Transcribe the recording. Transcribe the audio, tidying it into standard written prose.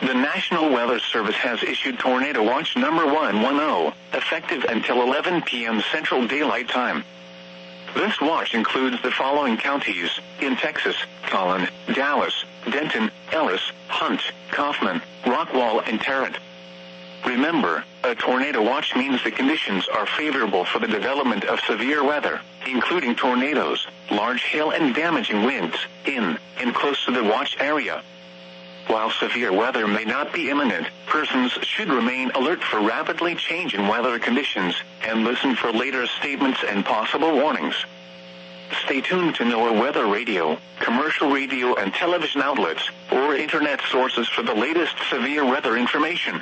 The National Weather Service has issued Tornado Watch number 110, effective until 11 p.m. Central Daylight Time. This watch includes the following counties in Texas: Collin, Dallas, Denton, Ellis, Hunt, Kaufman, Rockwall, and Tarrant. Remember, a tornado watch means the conditions are favorable for the development of severe weather, including tornadoes, large hail and damaging winds, in and close to the watch area. While severe weather may not be imminent, persons should remain alert for rapidly changing weather conditions, and listen for later statements and possible warnings. Stay tuned to NOAA weather radio, commercial radio and television outlets, or internet sources for the latest severe weather information.